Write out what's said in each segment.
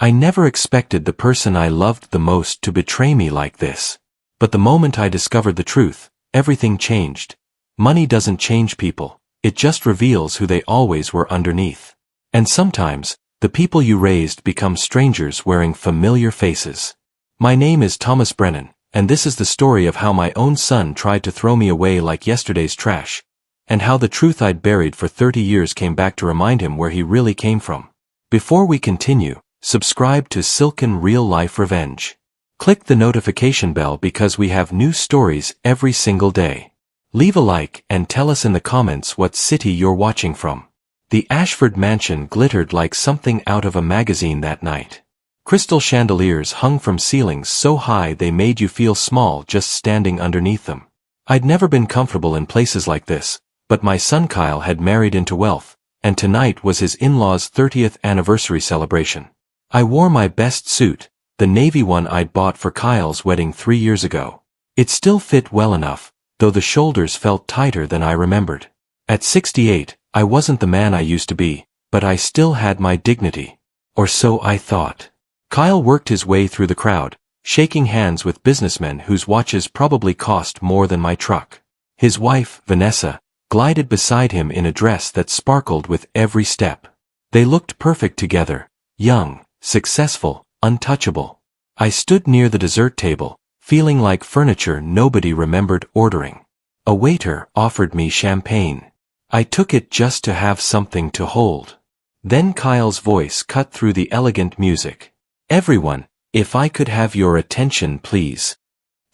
I never expected the person I loved the most to betray me like this. But the moment I discovered the truth, everything changed. Money doesn't change people, it just reveals who they always were underneath. And sometimes, the people you raised become strangers wearing familiar faces. My name is Thomas Brennan, and this is the story of how my own son tried to throw me away like yesterday's trash, and how the truth I'd buried for 30 years came back to remind him where he really came from. Before we continue, subscribe to Silken Real Life Revenge. Click the notification bell because we have new stories every single day. Leave a like and tell us in the comments what city you're watching from. The Ashford mansion glittered like something out of a magazine that night. Crystal chandeliers hung from ceilings so high they made you feel small just standing underneath them. I'd never been comfortable in places like this, but my son Kyle had married into wealth, and tonight was his in-laws' 30th anniversary celebration. I wore my best suit, the navy one I'd bought for Kyle's wedding 3 years ago. It still fit well enough, though the shoulders felt tighter than I remembered. At 68, I wasn't the man I used to be, but I still had my dignity. Or so I thought. Kyle worked his way through the crowd, shaking hands with businessmen whose watches probably cost more than my truck. His wife, Vanessa, glided beside him in a dress that sparkled with every step. They looked perfect together, young, successful, untouchable. I stood near the dessert table, feeling like furniture nobody remembered ordering. A waiter offered me champagne. I took it just to have something to hold. Then Kyle's voice cut through the elegant music. "Everyone, if I could have your attention please."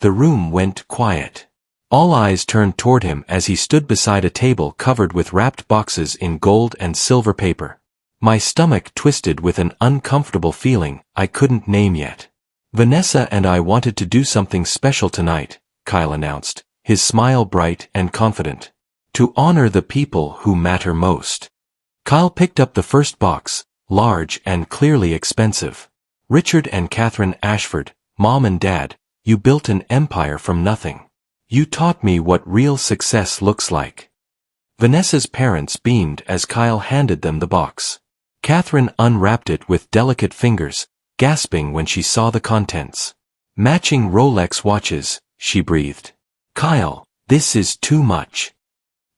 The room went quiet. All eyes turned toward him as he stood beside a table covered with wrapped boxes in gold and silver paper. My stomach twisted with an uncomfortable feeling I couldn't name yet. "Vanessa and I wanted to do something special tonight," Kyle announced, his smile bright and confident. "To honor the people who matter most." Kyle picked up the first box, large and clearly expensive. "Richard and Catherine Ashford, Mom and Dad, you built an empire from nothing. You taught me what real success looks like." Vanessa's parents beamed as Kyle handed them the box. Catherine unwrapped it with delicate fingers, gasping when she saw the contents. "Matching Rolex watches," she breathed. "Kyle, this is too much."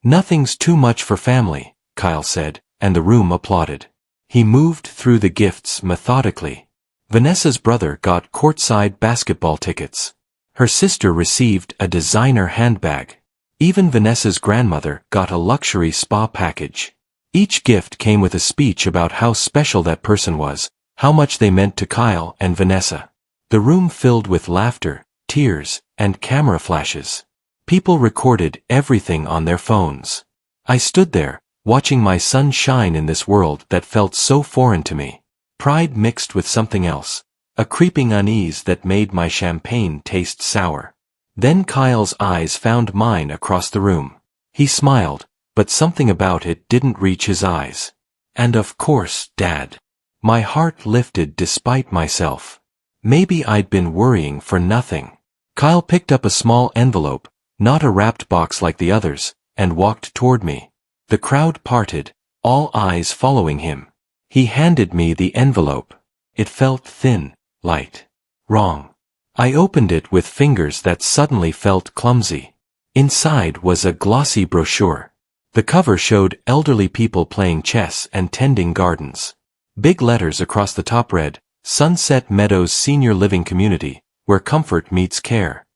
"Nothing's too much for family," Kyle said, and the room applauded. He moved through the gifts methodically. Vanessa's brother got courtside basketball tickets. Her sister received a designer handbag. Even Vanessa's grandmother got a luxury spa package. Each gift came with a speech about how special that person was, how much they meant to Kyle and Vanessa. The room filled with laughter, tears, and camera flashes. People recorded everything on their phones. I stood there, watching my son shine in this world that felt so foreign to me. Pride mixed with something else, a creeping unease that made my champagne taste sour. Then Kyle's eyes found mine across the room. He smiled, but something about it didn't reach his eyes. "And of course, Dad." My heart lifted despite myself. Maybe I'd been worrying for nothing. Kyle picked up a small envelope, not a wrapped box like the others, and walked toward me. The crowd parted, all eyes following him. He handed me the envelope. It felt thin, light. Wrong. I opened it with fingers that suddenly felt clumsy. Inside was a glossy brochure. The cover showed elderly people playing chess and tending gardens. Big letters across the top read, "Sunset Meadows Senior Living Community, where comfort meets care."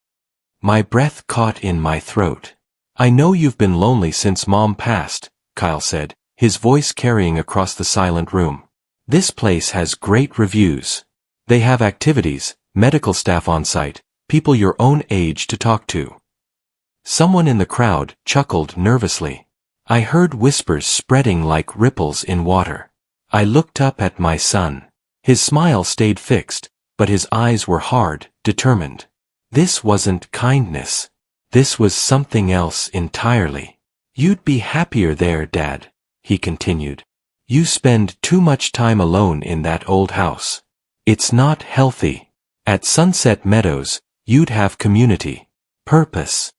My breath caught in my throat. "I know you've been lonely since Mom passed," Kyle said, his voice carrying across the silent room. "This place has great reviews. They have activities, medical staff on site, people your own age to talk to." Someone in the crowd chuckled nervously. I heard whispers spreading like ripples in water. I looked up at my son. His smile stayed fixed, but his eyes were hard, determined. This wasn't kindness. This was something else entirely. "You'd be happier there, Dad," he continued. "You spend too much time alone in that old house. It's not healthy. At Sunset Meadows, you'd have community. Purpose."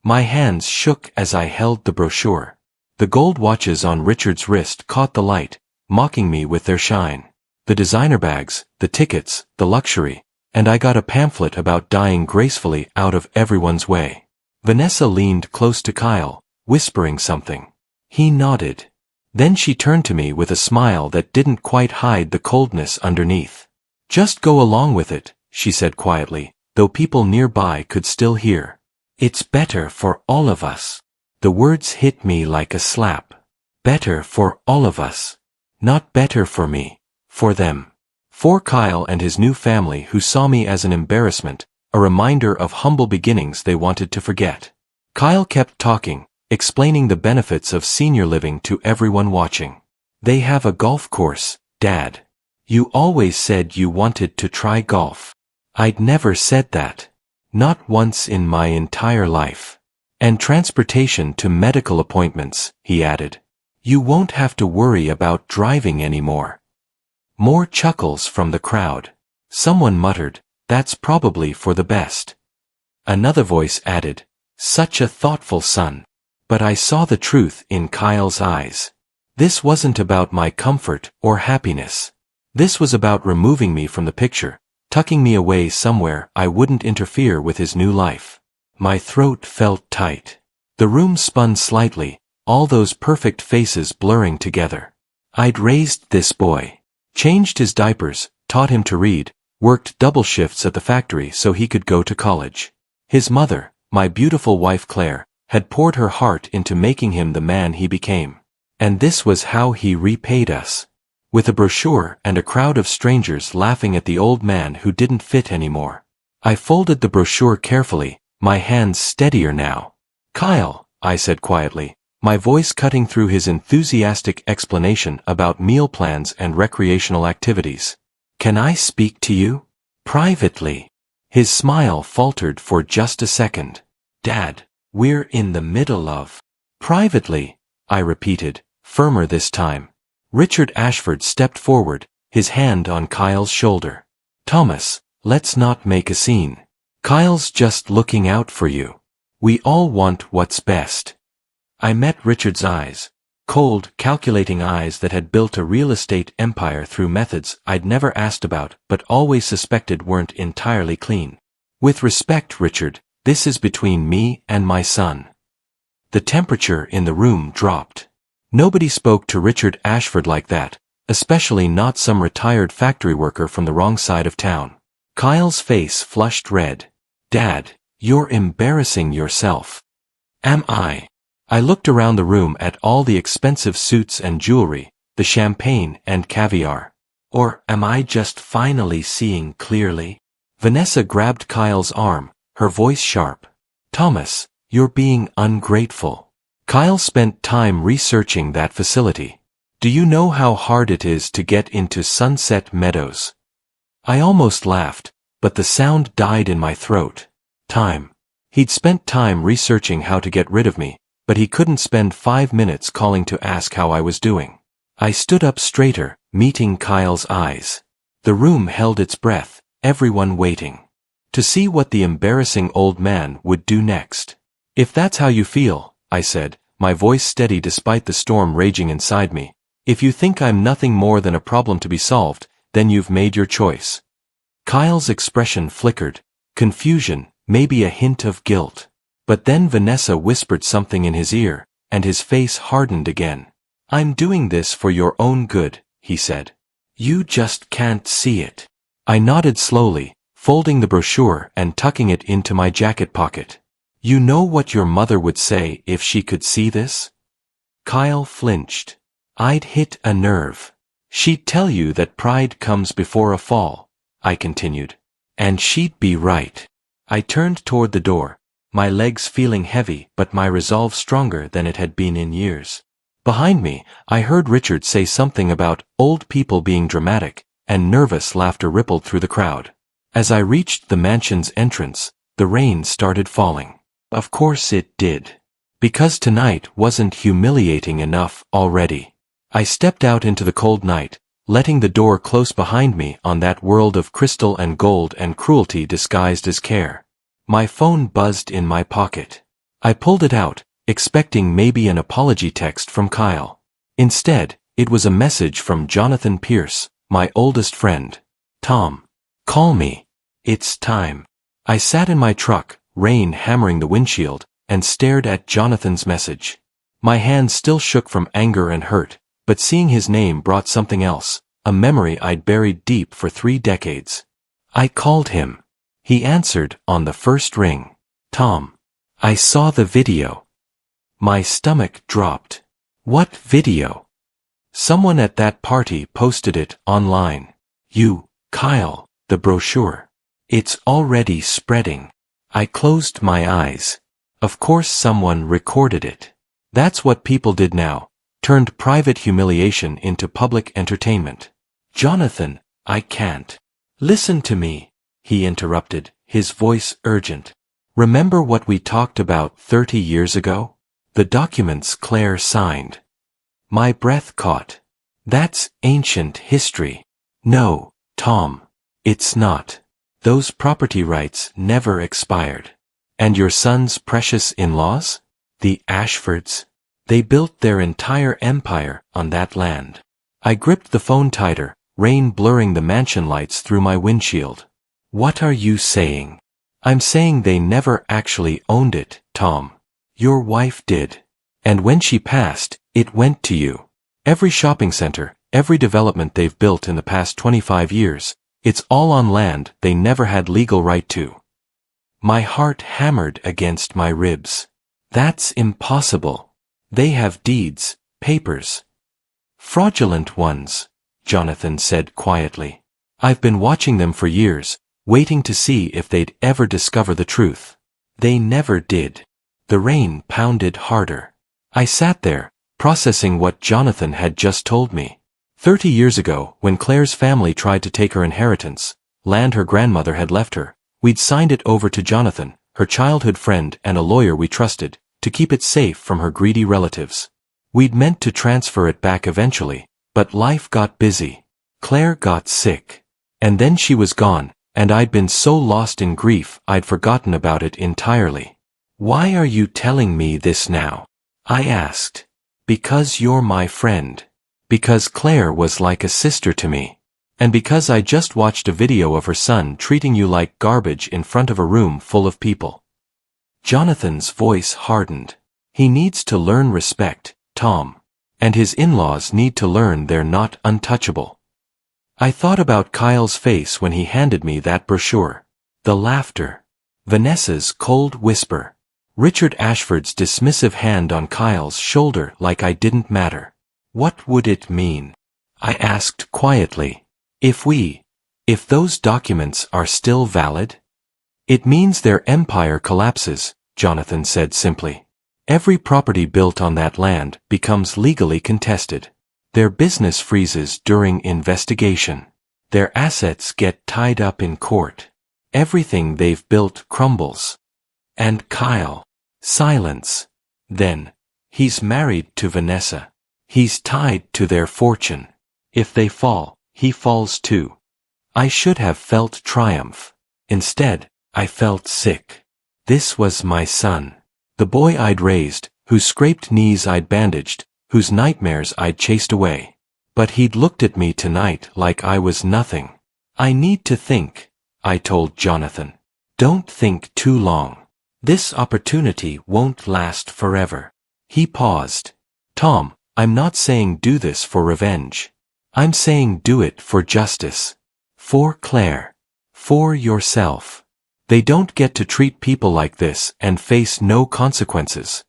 My hands shook as I held the brochure. The gold watches on Richard's wrist caught the light, mocking me with their shine. The designer bags, the tickets, the luxury, and I got a pamphlet about dying gracefully out of everyone's way. Vanessa leaned close to Kyle, whispering something. He nodded. Then she turned to me with a smile that didn't quite hide the coldness underneath. "Just go along with it," she said quietly, though people nearby could still hear. "It's better for all of us." The words hit me like a slap. Better for all of us. Not better for me. For them. For Kyle and his new family who saw me as an embarrassment, a reminder of humble beginnings they wanted to forget. Kyle kept talking, explaining the benefits of senior living to everyone watching. "They have a golf course, Dad. You always said you wanted to try golf." "I'd never said that. Not once in my entire life." "And transportation to medical appointments," he added. "You won't have to worry about driving anymore." More chuckles from the crowd. Someone muttered, "That's probably for the best." Another voice added, "Such a thoughtful son." But I saw the truth in Kyle's eyes. This wasn't about my comfort or happiness. This was about removing me from the picture, tucking me away somewhere I wouldn't interfere with his new life. My throat felt tight. The room spun slightly, all those perfect faces blurring together. I'd raised this boy. Changed his diapers, taught him to read, worked double shifts at the factory so he could go to college. His mother, my beautiful wife Claire, had poured her heart into making him the man he became. And this was how he repaid us. With a brochure and a crowd of strangers laughing at the old man who didn't fit anymore. I folded the brochure carefully, my hands steadier now. "Kyle," I said quietly, my voice cutting through his enthusiastic explanation about meal plans and recreational activities. "Can I speak to you? Privately?" His smile faltered for just a second. "Dad, we're in the middle of..." "Privately," I repeated, firmer this time. Richard Ashford stepped forward, his hand on Kyle's shoulder. "Thomas, let's not make a scene. Kyle's just looking out for you. We all want what's best." I met Richard's eyes. Cold, calculating eyes that had built a real estate empire through methods I'd never asked about but always suspected weren't entirely clean. "With respect, Richard, this is between me and my son." The temperature in the room dropped. Nobody spoke to Richard Ashford like that, especially not some retired factory worker from the wrong side of town. Kyle's face flushed red. "Dad, you're embarrassing yourself." "Am I?" I looked around the room at all the expensive suits and jewelry, the champagne and caviar. "Or am I just finally seeing clearly?" Vanessa grabbed Kyle's arm, her voice sharp. "Thomas, you're being ungrateful. Kyle spent time researching that facility. Do you know how hard it is to get into Sunset Meadows?" I almost laughed, but the sound died in my throat. Time. He'd spent time researching how to get rid of me, but he couldn't spend 5 minutes calling to ask how I was doing. I stood up straighter, meeting Kyle's eyes. The room held its breath, everyone waiting to see what the embarrassing old man would do next. "If that's how you feel," I said, my voice steady despite the storm raging inside me, "if you think I'm nothing more than a problem to be solved, then you've made your choice." Kyle's expression flickered, confusion, maybe a hint of guilt. But then Vanessa whispered something in his ear, and his face hardened again. "I'm doing this for your own good," he said. "You just can't see it." I nodded slowly, folding the brochure and tucking it into my jacket pocket. "You know what your mother would say if she could see this?" Kyle flinched. "I'd hit a nerve. She'd tell you that pride comes before a fall," I continued. "And she'd be right." I turned toward the door, my legs feeling heavy but my resolve stronger than it had been in years. Behind me, I heard Richard say something about old people being dramatic, and nervous laughter rippled through the crowd. As I reached the mansion's entrance, the rain started falling. Of course it did. Because tonight wasn't humiliating enough already. I stepped out into the cold night, letting the door close behind me on that world of crystal and gold and cruelty disguised as care. My phone buzzed in my pocket. I pulled it out, expecting maybe an apology text from Kyle. Instead, it was a message from Jonathan Pierce, my oldest friend. Tom. Call me. It's time. I sat in my truck, rain hammering the windshield, and stared at Jonathan's message. My hands still shook from anger and hurt, but seeing his name brought something else, a memory I'd buried deep for 3 decades. I called him. He answered on the first ring. Tom. I saw the video. My stomach dropped. What video? Someone at that party posted it online. You, Kyle, the brochure. It's already spreading. I closed my eyes. Of course someone recorded it. That's what people did now, turned private humiliation into public entertainment. Jonathan, I can't. Listen to me, he interrupted, his voice urgent. Remember what we talked about 30 years ago? The documents Claire signed. My breath caught. That's ancient history. No, Tom. It's not. Those property rights never expired. And your son's precious in-laws? The Ashfords? They built their entire empire on that land. I gripped the phone tighter, rain blurring the mansion lights through my windshield. What are you saying? I'm saying they never actually owned it, Tom. Your wife did. And when she passed, it went to you. Every shopping center, every development they've built in the past 25 years, it's all on land they never had legal right to. My heart hammered against my ribs. That's impossible. They have deeds, papers. Fraudulent ones, Jonathan said quietly. I've been watching them for years, waiting to see if they'd ever discover the truth. They never did. The rain pounded harder. I sat there, processing what Jonathan had just told me. 30 years ago, when Claire's family tried to take her inheritance, land her grandmother had left her, we'd signed it over to Jonathan, her childhood friend and a lawyer we trusted, to keep it safe from her greedy relatives. We'd meant to transfer it back eventually, but life got busy. Claire got sick. And then she was gone, and I'd been so lost in grief I'd forgotten about it entirely. Why are you telling me this now? I asked. Because you're my friend. Because Claire was like a sister to me. And because I just watched a video of her son treating you like garbage in front of a room full of people. Jonathan's voice hardened. He needs to learn respect, Tom. And his in-laws need to learn they're not untouchable. I thought about Kyle's face when he handed me that brochure. The laughter. Vanessa's cold whisper. Richard Ashford's dismissive hand on Kyle's shoulder like I didn't matter. What would it mean? I asked quietly. If those documents are still valid? It means their empire collapses, Jonathan said simply. Every property built on that land becomes legally contested. Their business freezes during investigation. Their assets get tied up in court. Everything they've built crumbles. And Kyle. Silence. Then. He's married to Vanessa. He's tied to their fortune. If they fall, he falls too. I should have felt triumph. Instead, I felt sick. This was my son. The boy I'd raised, whose scraped knees I'd bandaged, whose nightmares I'd chased away. But he'd looked at me tonight like I was nothing. I need to think, I told Jonathan. Don't think too long. This opportunity won't last forever. He paused. Tom, I'm not saying do this for revenge. I'm saying do it for justice. For Claire. For yourself. They don't get to treat people like this and face no consequences.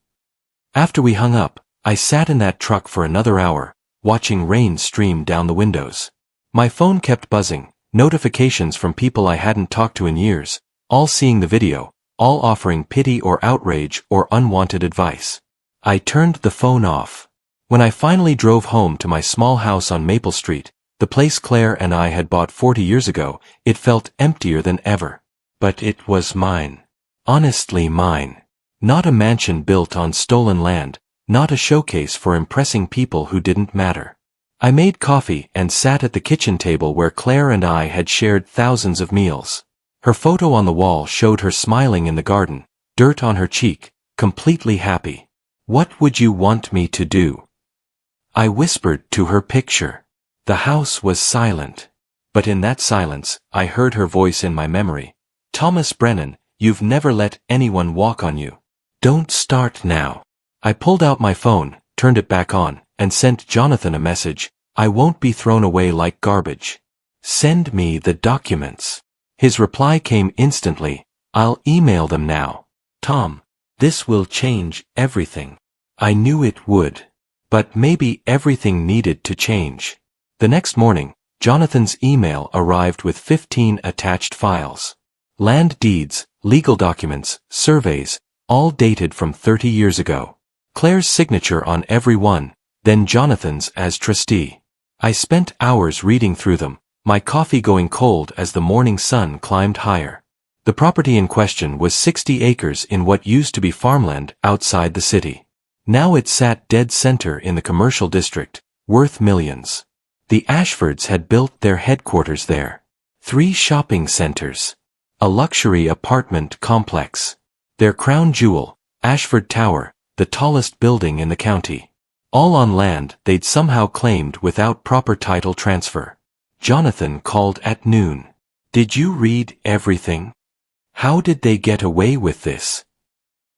After we hung up, I sat in that truck for another hour, watching rain stream down the windows. My phone kept buzzing, notifications from people I hadn't talked to in years, all seeing the video, all offering pity or outrage or unwanted advice. I turned the phone off. When I finally drove home to my small house on Maple Street, the place Claire and I had bought 40 years ago, it felt emptier than ever. But it was mine. Honestly mine. Not a mansion built on stolen land, not a showcase for impressing people who didn't matter. I made coffee and sat at the kitchen table where Claire and I had shared thousands of meals. Her photo on the wall showed her smiling in the garden, dirt on her cheek, completely happy. What would you want me to do? I whispered to her picture. The house was silent. But in that silence, I heard her voice in my memory. Thomas Brennan, you've never let anyone walk on you. Don't start now. I pulled out my phone, turned it back on, and sent Jonathan a message. I won't be thrown away like garbage. Send me the documents. His reply came instantly. I'll email them now. Tom, this will change everything. I knew it would. But maybe everything needed to change. The next morning, Jonathan's email arrived with 15 attached files. Land deeds, legal documents, surveys, all dated from 30 years ago. Claire's signature on every one, then Jonathan's as trustee. I spent hours reading through them, my coffee going cold as the morning sun climbed higher. The property in question was 60 acres in what used to be farmland outside the city. Now it sat dead center in the commercial district, worth millions. The Ashfords had built their headquarters there. 3 shopping centers. A luxury apartment complex. Their crown jewel, Ashford Tower, the tallest building in the county. All on land they'd somehow claimed without proper title transfer. Jonathan called at noon. Did you read everything? How did they get away with this?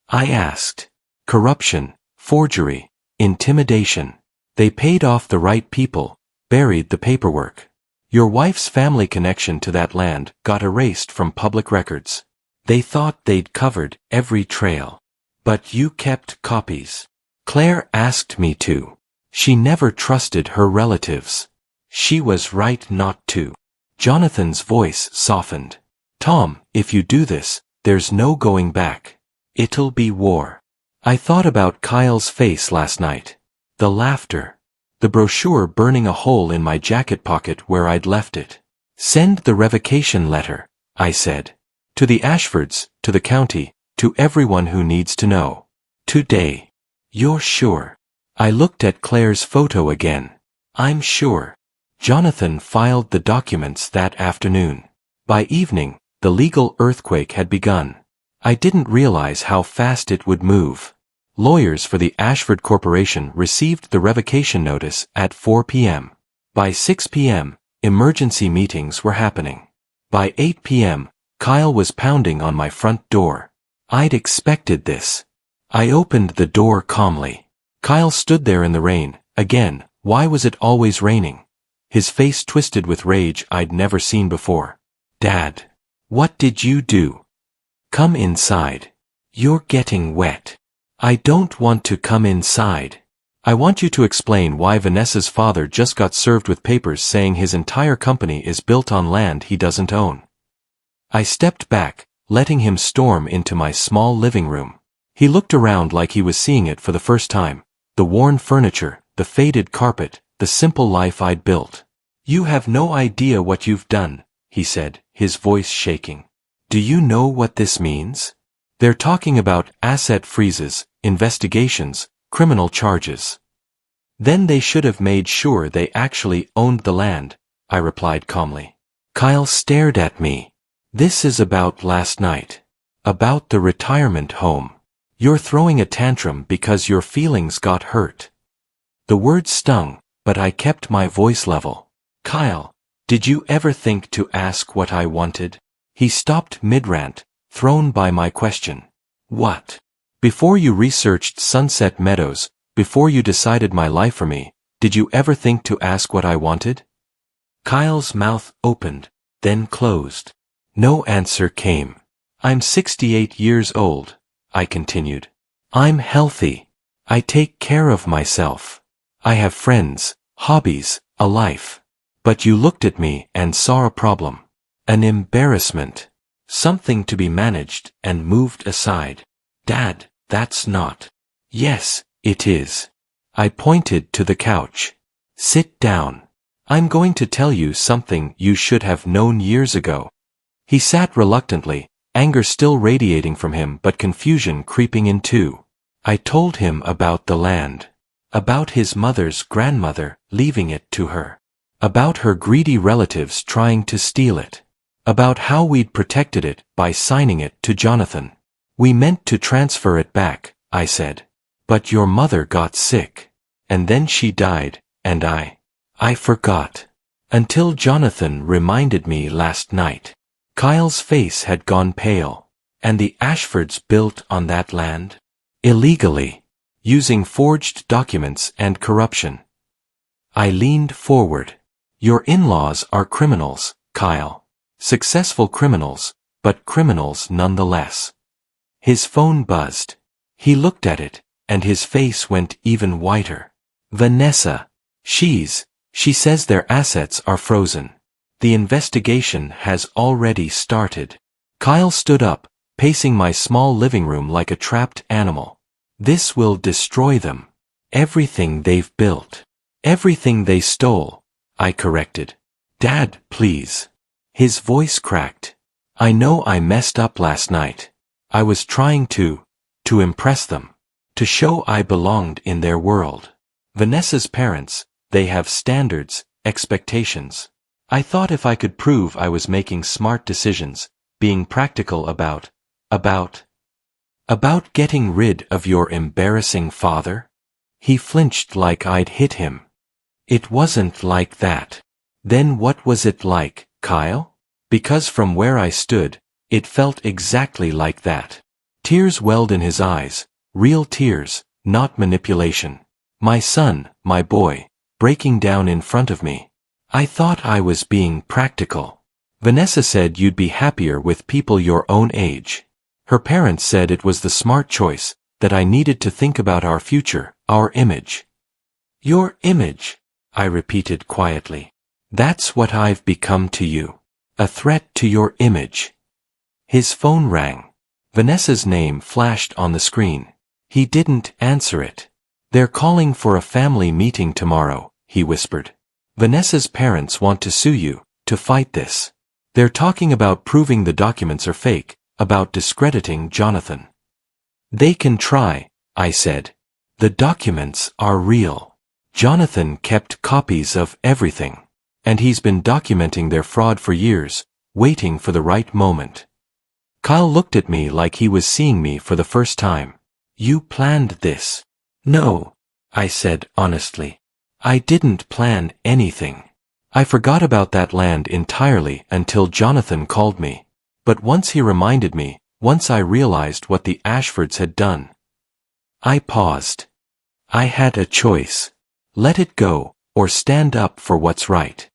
I asked. Corruption, forgery, intimidation. They paid off the right people, buried the paperwork. Your wife's family connection to that land got erased from public records. They thought they'd covered every trail. But you kept copies. Claire asked me to. She never trusted her relatives. She was right not to. Jonathan's voice softened. Tom, if you do this, there's no going back. It'll be war. I thought about Kyle's face last night. The laughter. The brochure burning a hole in my jacket pocket where I'd left it. Send the revocation letter, I said. To the Ashfords, to the county, to everyone who needs to know. Today. You're sure? I looked at Claire's photo again. I'm sure. Jonathan filed the documents that afternoon. By evening, the legal earthquake had begun. I didn't realize how fast it would move. Lawyers for the Ashford Corporation received the revocation notice at 4 p.m. By 6 p.m., emergency meetings were happening. By 8 p.m., Kyle was pounding on my front door. I'd expected this. I opened the door calmly. Kyle stood there in the rain. Again, why was it always raining? His face twisted with rage I'd never seen before. Dad. What did you do? Come inside. You're getting wet. I don't want to come inside. I want you to explain why Vanessa's father just got served with papers saying his entire company is built on land he doesn't own. I stepped back, letting him storm into my small living room. He looked around like he was seeing it for the first time. The worn furniture, the faded carpet, the simple life I'd built. You have no idea what you've done, he said, his voice shaking. Do you know what this means? They're talking about asset freezes, investigations, criminal charges. Then they should have made sure they actually owned the land, I replied calmly. Kyle stared at me. This is about last night. About the retirement home. You're throwing a tantrum because your feelings got hurt. The words stung, but I kept my voice level. Kyle, did you ever think to ask what I wanted? He stopped mid-rant, thrown by my question. What? Before you researched Sunset Meadows, before you decided my life for me, did you ever think to ask what I wanted? Kyle's mouth opened, then closed. No answer came. I'm 68 years old, I continued. I'm healthy. I take care of myself. I have friends, hobbies, a life. But you looked at me and saw a problem. An embarrassment. Something to be managed and moved aside. Dad, that's not. Yes, it is. I pointed to the couch. Sit down. I'm going to tell you something you should have known years ago. He sat reluctantly, anger still radiating from him but confusion creeping in too. I told him about the land. About his mother's grandmother leaving it to her. About her greedy relatives trying to steal it. About how we'd protected it by signing it to Jonathan. We meant to transfer it back, I said. But your mother got sick. And then she died, and I I forgot. Until Jonathan reminded me last night. Kyle's face had gone pale. And the Ashfords built on that land? Illegally. Using forged documents and corruption. I leaned forward. Your in-laws are criminals, Kyle. Successful criminals, but criminals nonetheless. His phone buzzed. He looked at it, and his face went even whiter. Vanessa. She says their assets are frozen. The investigation has already started. Kyle stood up, pacing my small living room like a trapped animal. This will destroy them. Everything they've built. Everything they stole, I corrected. Dad, please. His voice cracked. I know I messed up last night. I was trying to impress them. To show I belonged in their world. Vanessa's parents, they have standards, expectations. I thought if I could prove I was making smart decisions, being practical about getting rid of your embarrassing father? He flinched like I'd hit him. It wasn't like that. Then what was it like, Kyle? Because from where I stood, it felt exactly like that. Tears welled in his eyes, real tears, not manipulation. My son, my boy, breaking down in front of me. I thought I was being practical. Vanessa said you'd be happier with people your own age. Her parents said it was the smart choice, that I needed to think about our future, our image. Your image, I repeated quietly. That's what I've become to you. A threat to your image. His phone rang. Vanessa's name flashed on the screen. He didn't answer it. They're calling for a family meeting tomorrow, he whispered. Vanessa's parents want to sue you, to fight this. They're talking about proving the documents are fake, about discrediting Jonathan. They can try, I said. The documents are real. Jonathan kept copies of everything. And he's been documenting their fraud for years, waiting for the right moment. Kyle looked at me like he was seeing me for the first time. You planned this. No, I said honestly. I didn't plan anything. I forgot about that land entirely until Jonathan called me. But once he reminded me, once I realized what the Ashfords had done. I paused. I had a choice. Let it go, or stand up for what's right.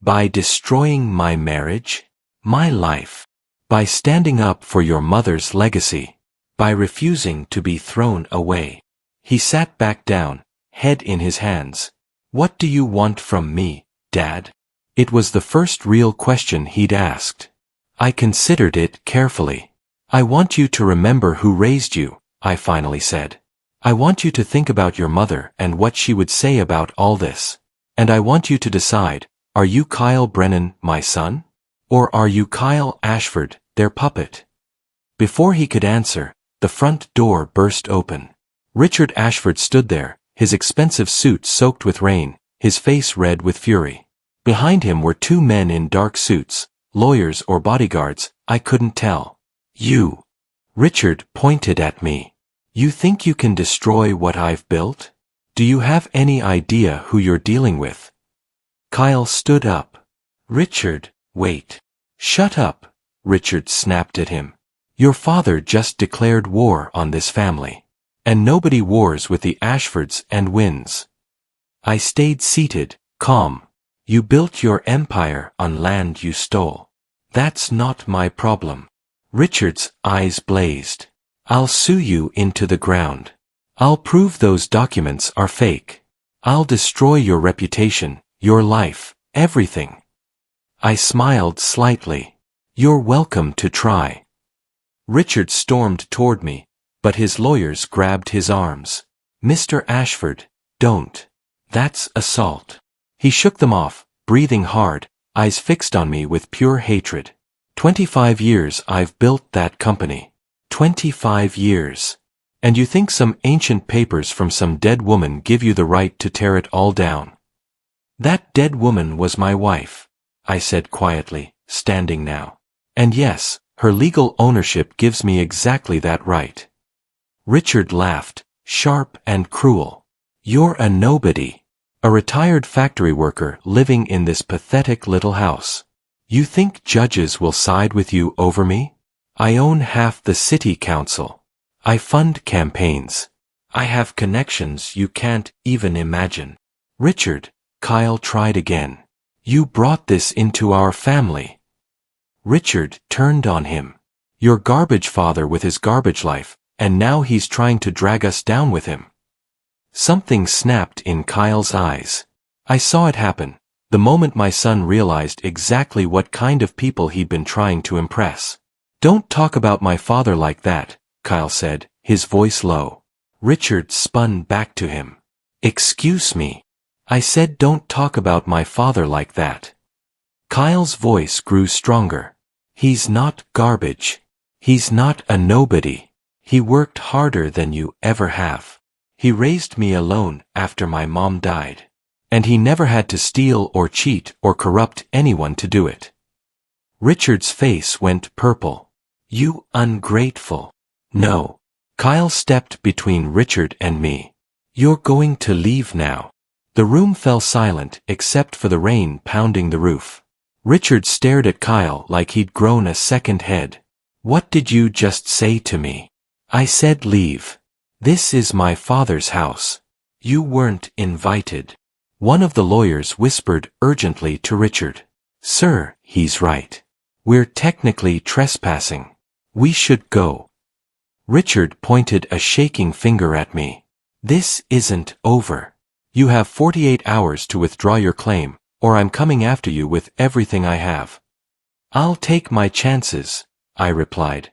By destroying my marriage, my life. By standing up for your mother's legacy. By refusing to be thrown away. He sat back down, head in his hands. What do you want from me, Dad? It was the first real question he'd asked. I considered it carefully. I want you to remember who raised you, I finally said. I want you to think about your mother and what she would say about all this. And I want you to decide, are you Kyle Brennan, my son? Or are you Kyle Ashford, their puppet? Before he could answer, the front door burst open. Richard Ashford stood there, his expensive suit soaked with rain, his face red with fury. Behind him were two men in dark suits, lawyers or bodyguards, I couldn't tell. You. Richard pointed at me. You think you can destroy what I've built? Do you have any idea who you're dealing with? Kyle stood up. Richard, wait. Shut up, Richard snapped at him. Your father just declared war on this family. And nobody wars with the Ashfords and wins. I stayed seated, calm. You built your empire on land you stole. That's not my problem. Richard's eyes blazed. I'll sue you into the ground. I'll prove those documents are fake. I'll destroy your reputation, your life, everything. I smiled slightly. You're welcome to try. Richard stormed toward me, but his lawyers grabbed his arms. Mr. Ashford, don't. That's assault. He shook them off, breathing hard, eyes fixed on me with pure hatred. 25 years I've built that company. 25 years. And you think some ancient papers from some dead woman give you the right to tear it all down? That dead woman was my wife, I said quietly, standing now. And yes, her legal ownership gives me exactly that right. Richard laughed, sharp and cruel. You're a nobody. A retired factory worker living in this pathetic little house. You think judges will side with you over me? I own half the city council. I fund campaigns. I have connections you can't even imagine. Richard, Kyle tried again. You brought this into our family. Richard turned on him. Your garbage father with his garbage life, and now he's trying to drag us down with him. Something snapped in Kyle's eyes. I saw it happen, the moment my son realized exactly what kind of people he'd been trying to impress. Don't talk about my father like that, Kyle said, his voice low. Richard spun back to him. Excuse me. I said don't talk about my father like that. Kyle's voice grew stronger. He's not garbage. He's not a nobody. He worked harder than you ever have. He raised me alone after my mom died. And he never had to steal or cheat or corrupt anyone to do it. Richard's face went purple. You ungrateful. No. Kyle stepped between Richard and me. You're going to leave now. The room fell silent except for the rain pounding the roof. Richard stared at Kyle like he'd grown a second head. What did you just say to me? I said leave. This is my father's house. You weren't invited. One of the lawyers whispered urgently to Richard. Sir, he's right. We're technically trespassing. We should go. Richard pointed a shaking finger at me. This isn't over. You have 48 hours to withdraw your claim, or I'm coming after you with everything I have. I'll take my chances, I replied.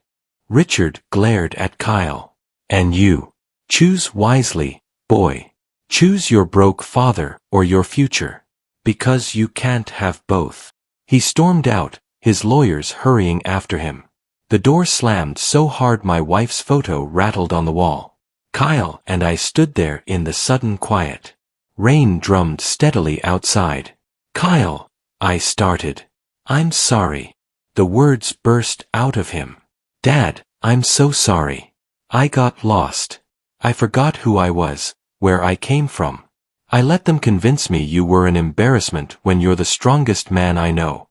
Richard glared at Kyle. And you. Choose wisely, boy. Choose your broke father or your future. Because you can't have both. He stormed out, his lawyers hurrying after him. The door slammed so hard my wife's photo rattled on the wall. Kyle and I stood there in the sudden quiet. Rain drummed steadily outside. Kyle, I started. I'm sorry. The words burst out of him. Dad, I'm so sorry. I got lost. I forgot who I was, where I came from. I let them convince me you were an embarrassment when you're the strongest man I know.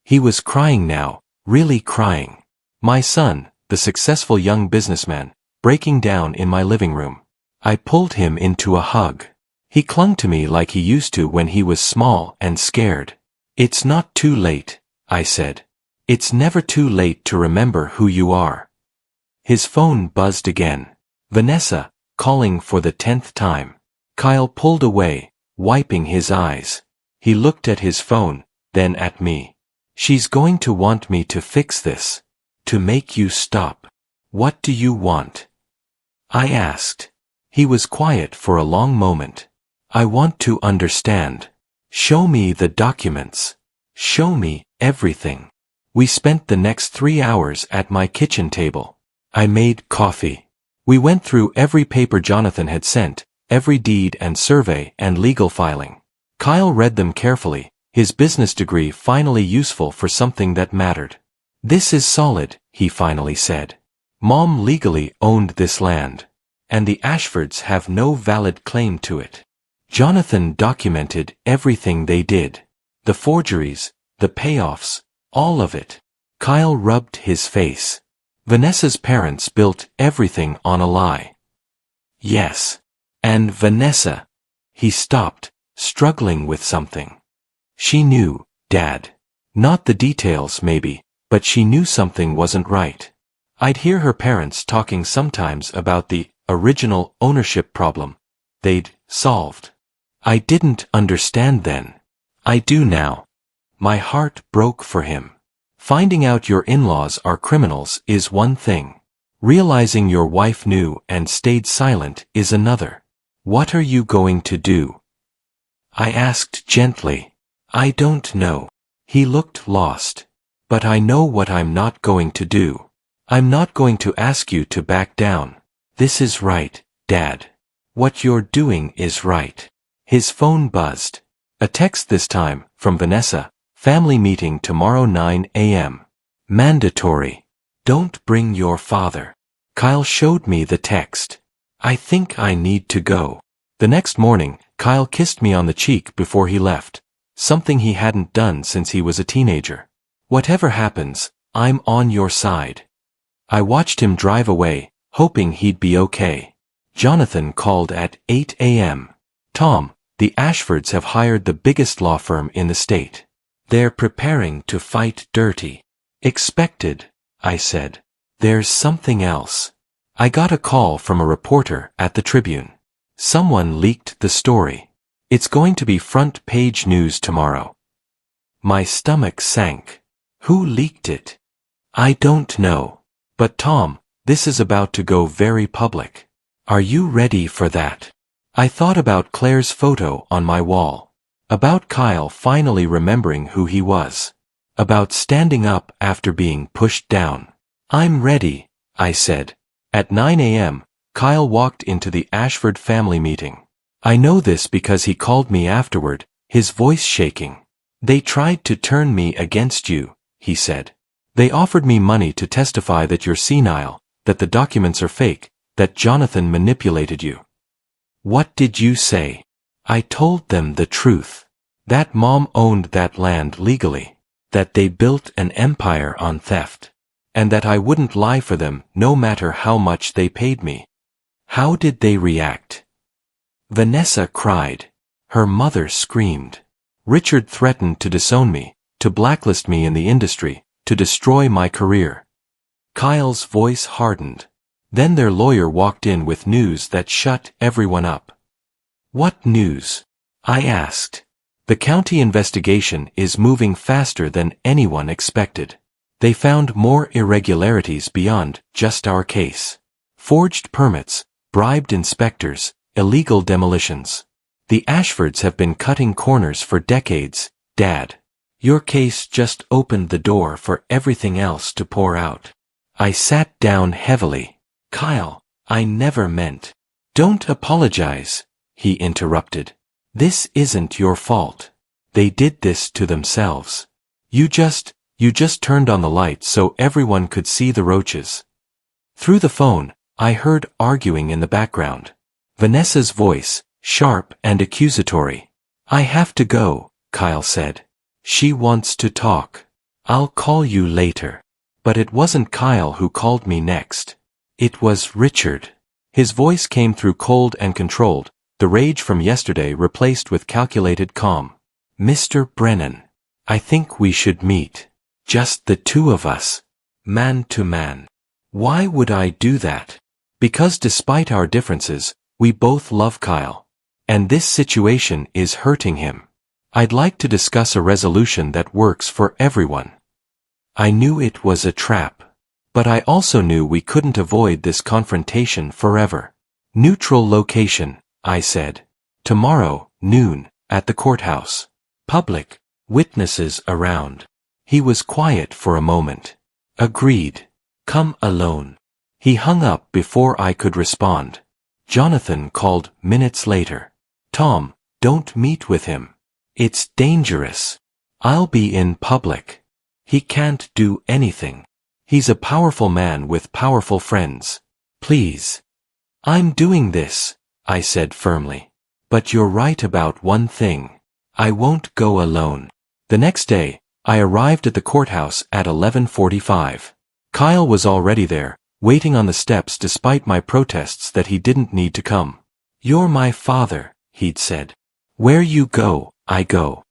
He was crying now, really crying. My son, the successful young businessman, breaking down in my living room. I pulled him into a hug. He clung to me like he used to when he was small and scared. It's not too late, I said. It's never too late to remember who you are. His phone buzzed again. Vanessa, calling for the 10th time. Kyle pulled away, wiping his eyes. He looked at his phone, then at me. She's going to want me to fix this. To make you stop. What do you want? I asked. He was quiet for a long moment. I want to understand. Show me the documents. Show me everything. We spent the next 3 hours at my kitchen table. I made coffee. We went through every paper Jonathan had sent, every deed and survey and legal filing. Kyle read them carefully, his business degree finally useful for something that mattered. This is solid, he finally said. Mom legally owned this land. And the Ashfords have no valid claim to it. Jonathan documented everything they did. The forgeries, the payoffs, all of it. Kyle rubbed his face. Vanessa's parents built everything on a lie. Yes. And Vanessa. He stopped, struggling with something. She knew, Dad. Not the details maybe, but she knew something wasn't right. I'd hear her parents talking sometimes about the original ownership problem they'd solved. I didn't understand then. I do now. My heart broke for him. Finding out your in-laws are criminals is one thing. Realizing your wife knew and stayed silent is another. What are you going to do? I asked gently. I don't know. He looked lost. But I know what I'm not going to do. I'm not going to ask you to back down. This is right, Dad. What you're doing is right. His phone buzzed. A text this time, from Vanessa. Family meeting tomorrow 9 a.m. Mandatory. Don't bring your father. Kyle showed me the text. I think I need to go. The next morning, Kyle kissed me on the cheek before he left, something he hadn't done since he was a teenager. Whatever happens, I'm on your side. I watched him drive away, hoping he'd be okay. Jonathan called at 8 a.m. Tom, the Ashfords have hired the biggest law firm in the state. They're preparing to fight dirty. Expected, I said. There's something else. I got a call from a reporter at the Tribune. Someone leaked the story. It's going to be front-page news tomorrow. My stomach sank. Who leaked it? I don't know. But Tom, this is about to go very public. Are you ready for that? I thought about Claire's photo on my wall. About Kyle finally remembering who he was. About standing up after being pushed down. I'm ready, I said. At 9 a.m., Kyle walked into the Ashford family meeting. I know this because he called me afterward, his voice shaking. They tried to turn me against you, he said. They offered me money to testify that you're senile, that the documents are fake, that Jonathan manipulated you. What did you say? I told them the truth. That Mom owned that land legally. That they built an empire on theft. And that I wouldn't lie for them no matter how much they paid me. How did they react? Vanessa cried. Her mother screamed. Richard threatened to disown me, to blacklist me in the industry, to destroy my career. Kyle's voice hardened. Then their lawyer walked in with news that shut everyone up. What news? I asked. The county investigation is moving faster than anyone expected. They found more irregularities beyond just our case. Forged permits, bribed inspectors, illegal demolitions. The Ashfords have been cutting corners for decades, Dad. Your case just opened the door for everything else to pour out. I sat down heavily. Kyle, I never meant. Don't apologize, he interrupted. This isn't your fault. They did this to themselves. You just turned on the light so everyone could see the roaches. Through the phone, I heard arguing in the background. Vanessa's voice, sharp and accusatory. I have to go, Kyle said. She wants to talk. I'll call you later. But it wasn't Kyle who called me next. It was Richard. His voice came through cold and controlled, the rage from yesterday replaced with calculated calm. Mr. Brennan, I think we should meet. Just the two of us. Man to man. Why would I do that? Because despite our differences, we both love Kyle. And this situation is hurting him. I'd like to discuss a resolution that works for everyone. I knew it was a trap. But I also knew we couldn't avoid this confrontation forever. Neutral location, I said. Tomorrow, noon, at the courthouse. Public, witnesses around. He was quiet for a moment. Agreed. Come alone. He hung up before I could respond. Jonathan called minutes later. Tom, don't meet with him. It's dangerous. I'll be in public. He can't do anything. He's a powerful man with powerful friends. Please. I'm doing this, I said firmly. But you're right about one thing. I won't go alone. The next day, I arrived at the courthouse at 11:45. Kyle was already there, waiting on the steps despite my protests that he didn't need to come. You're my father, he'd said. Where you go, I go.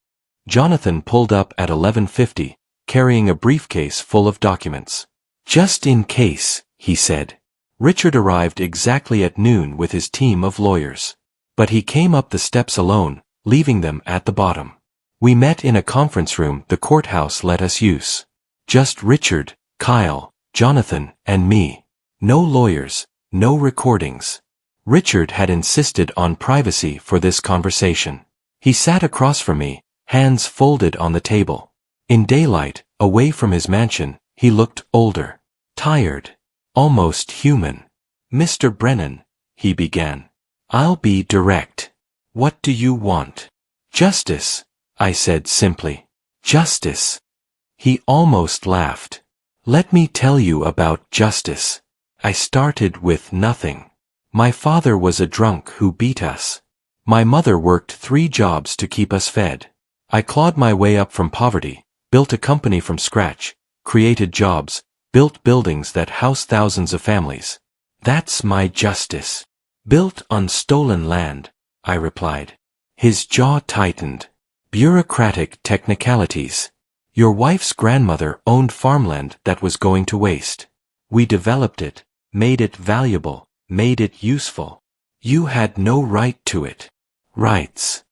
Jonathan pulled up at 11:50, carrying a briefcase full of documents. Just in case, he said. Richard arrived exactly at noon with his team of lawyers. But he came up the steps alone, leaving them at the bottom. We met in a conference room the courthouse let us use. Just Richard, Kyle, Jonathan, and me. No lawyers, no recordings. Richard had insisted on privacy for this conversation. He sat across from me, hands folded on the table. In daylight, away from his mansion, he looked older, tired, almost human. Mr. Brennan, he began. I'll be direct. What do you want? Justice, I said simply. Justice. He almost laughed. Let me tell you about justice. I started with nothing. My father was a drunk who beat us. My mother worked 3 jobs to keep us fed. I clawed my way up from poverty, built a company from scratch, created jobs, built buildings that house thousands of families. That's my justice. Built on stolen land, I replied. His jaw tightened. Bureaucratic technicalities. Your wife's grandmother owned farmland that was going to waste. We developed it, made it valuable, made it useful. You had no right to it. Rights.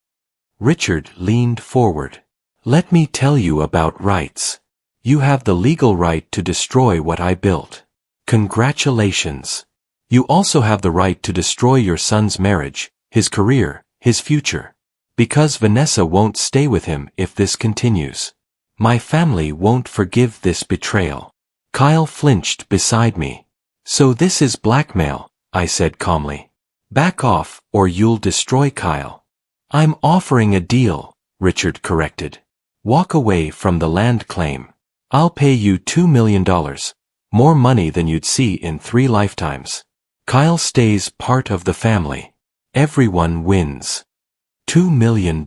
Richard leaned forward. Let me tell you about rights. You have the legal right to destroy what I built. Congratulations. You also have the right to destroy your son's marriage, his career, his future. Because Vanessa won't stay with him if this continues. My family won't forgive this betrayal. Kyle flinched beside me. So this is blackmail, I said calmly. Back off or you'll destroy Kyle. I'm offering a deal, Richard corrected. Walk away from the land claim. I'll pay you $2 million, more money than you'd see in 3 lifetimes. Kyle stays part of the family. Everyone wins. $2 million.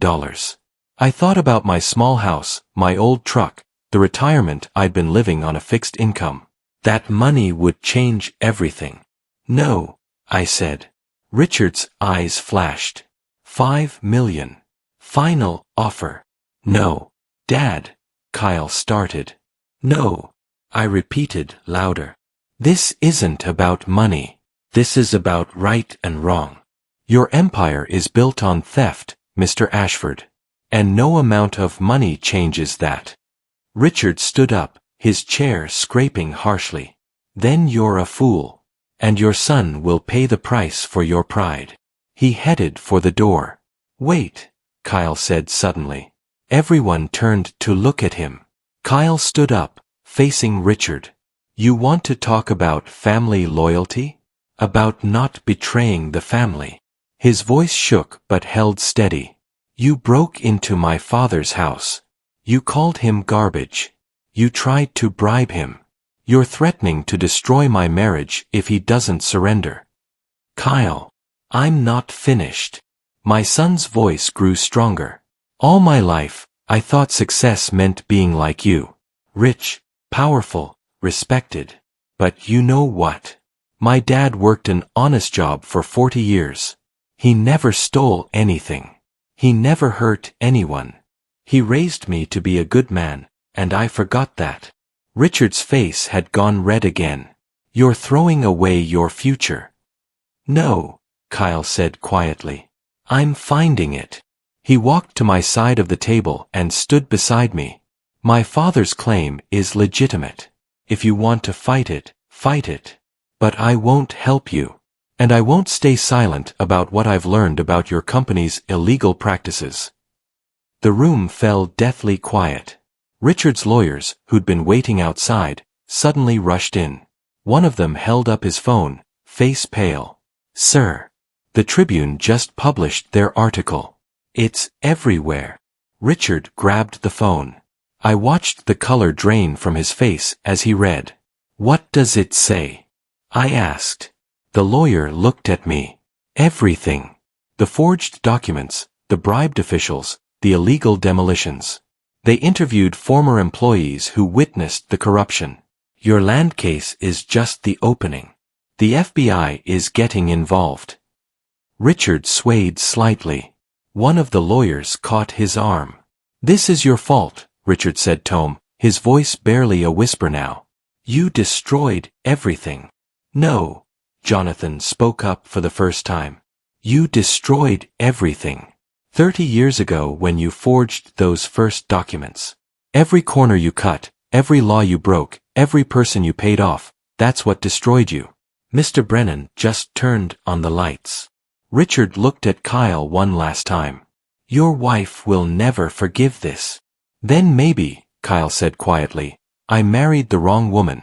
I thought about my small house, my old truck, the retirement I'd been living on a fixed income. That money would change everything. No, I said. Richard's eyes flashed. $5 million. Final offer. No. Dad, Kyle started. No, I repeated louder. This isn't about money. This is about right and wrong. Your empire is built on theft, Mr. Ashford. And no amount of money changes that. Richard stood up, his chair scraping harshly. Then you're a fool. And your son will pay the price for your pride. He headed for the door. Wait, Kyle said suddenly. Everyone turned to look at him. Kyle stood up, facing Richard. You want to talk about family loyalty? About not betraying the family? His voice shook but held steady. You broke into my father's house. You called him garbage. You tried to bribe him. You're threatening to destroy my marriage if he doesn't surrender. Kyle, I'm not finished. My son's voice grew stronger. All my life, I thought success meant being like you. Rich, powerful, respected. But you know what? My dad worked an honest job for 40 years. He never stole anything. He never hurt anyone. He raised me to be a good man, and I forgot that. Richard's face had gone red again. You're throwing away your future. No, Kyle said quietly. I'm finding it. He walked to my side of the table and stood beside me. My father's claim is legitimate. If you want to fight it, fight it. But I won't help you. And I won't stay silent about what I've learned about your company's illegal practices. The room fell deathly quiet. Richard's lawyers, who'd been waiting outside, suddenly rushed in. One of them held up his phone, face pale. Sir, the Tribune just published their article. It's everywhere. Richard grabbed the phone. I watched the color drain from his face as he read. What does it say? I asked. The lawyer looked at me. Everything. The forged documents, the bribed officials, the illegal demolitions. They interviewed former employees who witnessed the corruption. Your land case is just the opening. The FBI is getting involved. Richard swayed slightly. One of the lawyers caught his arm. This is your fault, Richard said Tom, his voice barely a whisper now. You destroyed everything. No, Jonathan spoke up for the first time. You destroyed everything. 30 years ago when you forged those first documents. Every corner you cut, every law you broke, every person you paid off, that's what destroyed you. Mr. Brennan just turned on the lights. Richard looked at Kyle one last time. Your wife will never forgive this. Then maybe, Kyle said quietly, I married the wrong woman.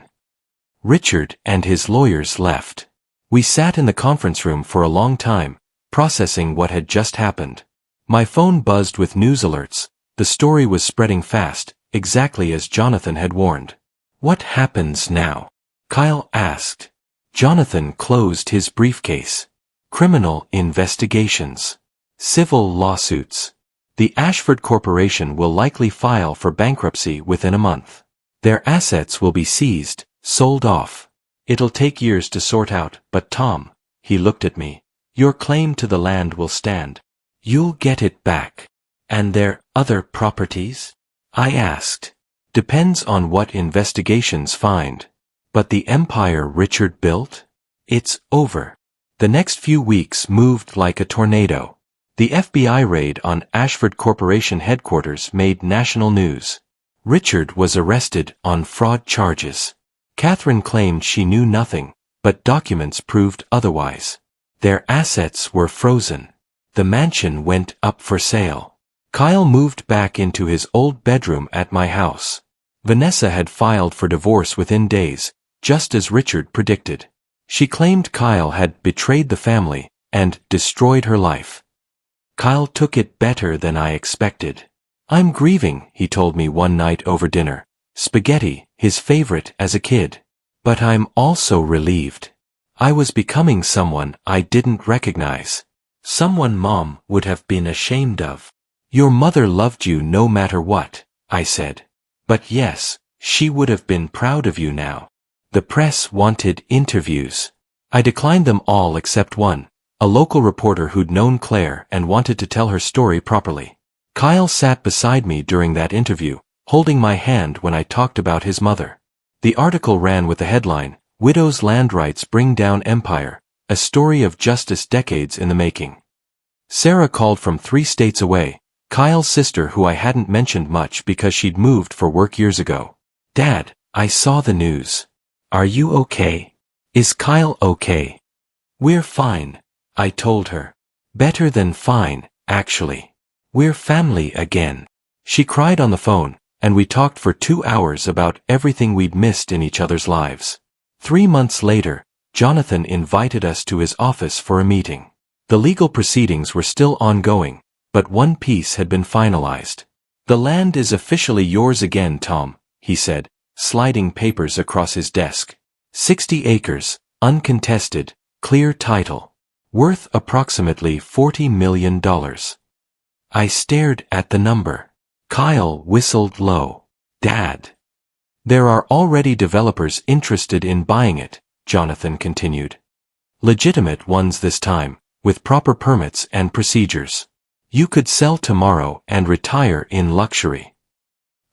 Richard and his lawyers left. We sat in the conference room for a long time, processing what had just happened. My phone buzzed with news alerts. The story was spreading fast, exactly as Jonathan had warned. What happens now? Kyle asked. Jonathan closed his briefcase. Criminal investigations. Civil lawsuits. The Ashford Corporation will likely file for bankruptcy within a month. Their assets will be seized, sold off. It'll take years to sort out, but Tom, he looked at me, your claim to the land will stand. You'll get it back. And their other properties? I asked. Depends on what investigations find. But the empire Richard built? It's over. The next few weeks moved like a tornado. The FBI raid on Ashford Corporation headquarters made national news. Richard was arrested on fraud charges. Catherine claimed she knew nothing, but documents proved otherwise. Their assets were frozen. The mansion went up for sale. Kyle moved back into his old bedroom at my house. Vanessa had filed for divorce within days, just as Richard predicted. She claimed Kyle had betrayed the family and destroyed her life. Kyle took it better than I expected. I'm grieving, he told me one night over dinner. Spaghetti, his favorite as a kid. But I'm also relieved. I was becoming someone I didn't recognize. Someone Mom would have been ashamed of. Your mother loved you no matter what, I said. But yes, she would have been proud of you now. The press wanted interviews. I declined them all except one, a local reporter who'd known Claire and wanted to tell her story properly. Kyle sat beside me during that interview, holding my hand when I talked about his mother. The article ran with the headline, Widow's Land Rights Bring Down Empire, a story of justice decades in the making. Sarah called from 3 states away, Kyle's sister who I hadn't mentioned much because she'd moved for work years ago. Dad, I saw the news. Are you okay? Is Kyle okay? We're fine, I told her. Better than fine, actually. We're family again. She cried on the phone, and we talked for 2 hours about everything we'd missed in each other's lives. 3 months later, Jonathan invited us to his office for a meeting. The legal proceedings were still ongoing, but one piece had been finalized. The land is officially yours again, Tom, he said, sliding papers across his desk. 60 acres, uncontested, clear title. Worth approximately $40 million. I stared at the number. Kyle whistled low. Dad. There are already developers interested in buying it, Jonathan continued. Legitimate ones this time, with proper permits and procedures. You could sell tomorrow and retire in luxury.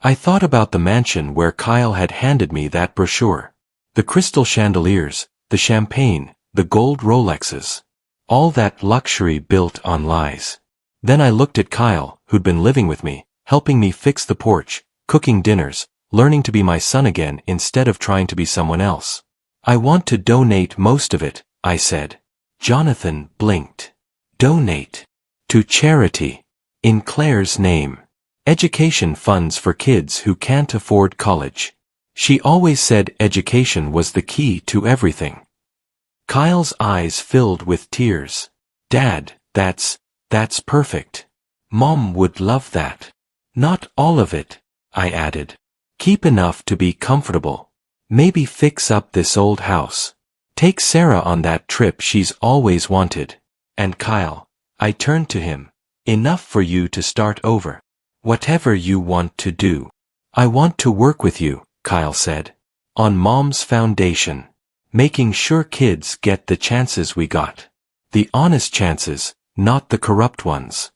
I thought about the mansion where Kyle had handed me that brochure. The crystal chandeliers, the champagne, the gold Rolexes. All that luxury built on lies. Then I looked at Kyle, who'd been living with me, helping me fix the porch, cooking dinners, learning to be my son again instead of trying to be someone else. I want to donate most of it, I said. Jonathan blinked. Donate. To charity. In Claire's name. Education funds for kids who can't afford college. She always said education was the key to everything. Kyle's eyes filled with tears. Dad, that's perfect. Mom would love that. Not all of it, I added. Keep enough to be comfortable. Maybe fix up this old house. Take Sarah on that trip she's always wanted. And Kyle, I turned to him. Enough for you to start over. Whatever you want to do. I want to work with you, Kyle said. On Mom's foundation. Making sure kids get the chances we got. The honest chances, not the corrupt ones.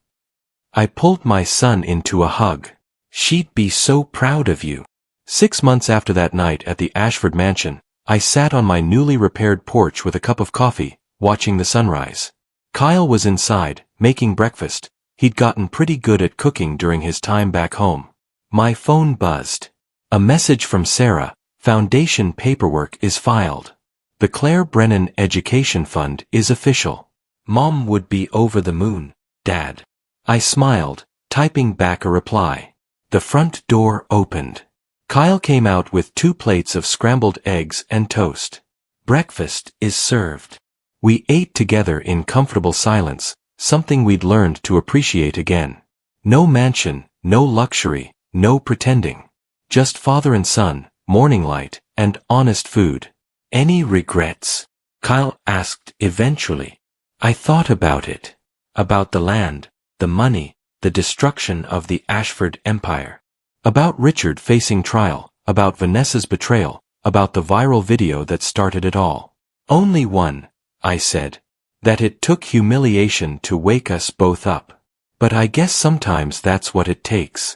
I pulled my son into a hug. She'd be so proud of you. 6 months after that night at the Ashford mansion, I sat on my newly repaired porch with a cup of coffee, watching the sunrise. Kyle was inside, making breakfast. He'd gotten pretty good at cooking during his time back home. My phone buzzed. A message from Sarah, foundation paperwork is filed. The Claire Brennan Education Fund is official. Mom would be over the moon, Dad. I smiled, typing back a reply. The front door opened. Kyle came out with 2 plates of scrambled eggs and toast. Breakfast is served. We ate together in comfortable silence, something we'd learned to appreciate again. No mansion, no luxury, no pretending. Just father and son, morning light, and honest food. Any regrets? Kyle asked eventually. I thought about it. About the land, the money, the destruction of the Ashford Empire. About Richard facing trial, about Vanessa's betrayal, about the viral video that started it all. Only one, I said. That it took humiliation to wake us both up. But I guess sometimes that's what it takes.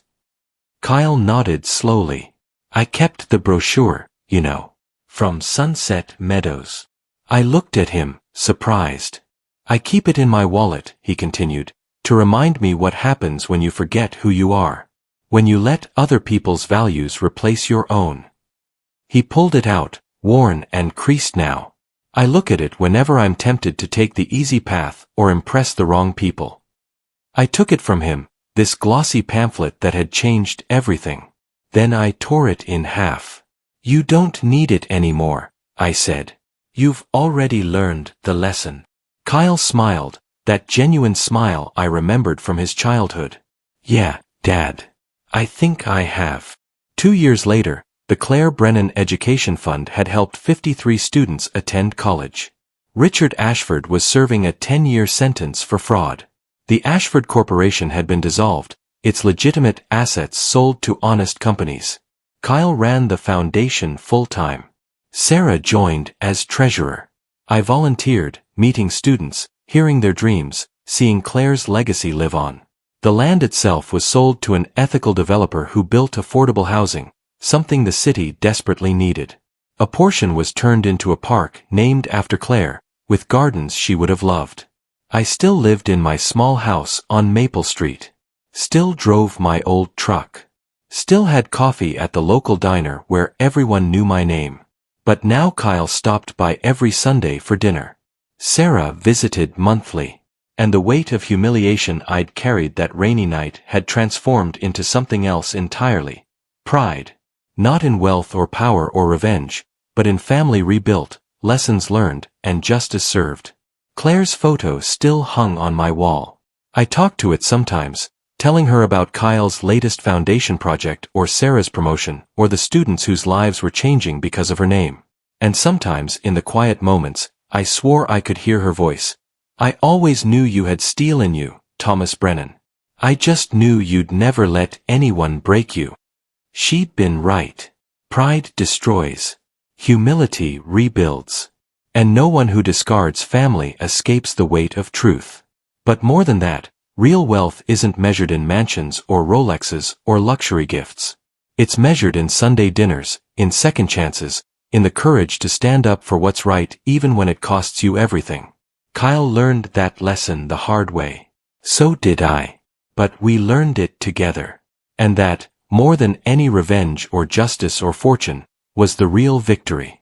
Kyle nodded slowly. I kept the brochure, you know. From Sunset Meadows. I looked at him, surprised. I keep it in my wallet, he continued, to remind me what happens when you forget who you are. When you let other people's values replace your own. He pulled it out, worn and creased now. I look at it whenever I'm tempted to take the easy path or impress the wrong people. I took it from him, this glossy pamphlet that had changed everything. Then I tore it in half. You don't need it anymore, I said. You've already learned the lesson. Kyle smiled, that genuine smile I remembered from his childhood. Yeah, Dad. I think I have. 2 years later, the Claire Brennan Education Fund had helped 53 students attend college. Richard Ashford was serving a 10-year sentence for fraud. The Ashford Corporation had been dissolved, its legitimate assets sold to honest companies. Kyle ran the foundation full-time. Sarah joined as treasurer. I volunteered, meeting students, hearing their dreams, seeing Claire's legacy live on. The land itself was sold to an ethical developer who built affordable housing, something the city desperately needed. A portion was turned into a park named after Claire, with gardens she would have loved. I still lived in my small house on Maple Street. Still drove my old truck. Still had coffee at the local diner where everyone knew my name. But now Kyle stopped by every Sunday for dinner. Sarah visited monthly. And the weight of humiliation I'd carried that rainy night had transformed into something else entirely. Pride. Not in wealth or power or revenge, but in family rebuilt, lessons learned, and justice served. Claire's photo still hung on my wall. I talked to it sometimes, telling her about Kyle's latest foundation project or Sarah's promotion or the students whose lives were changing because of her name. And sometimes, in the quiet moments, I swore I could hear her voice. I always knew you had steel in you, Thomas Brennan. I just knew you'd never let anyone break you. She'd been right. Pride destroys. Humility rebuilds. And no one who discards family escapes the weight of truth. But more than that, real wealth isn't measured in mansions or Rolexes or luxury gifts. It's measured in Sunday dinners, in second chances, in the courage to stand up for what's right even when it costs you everything. Kyle learned that lesson the hard way. So did I. But we learned it together. And that, more than any revenge or justice or fortune, was the real victory.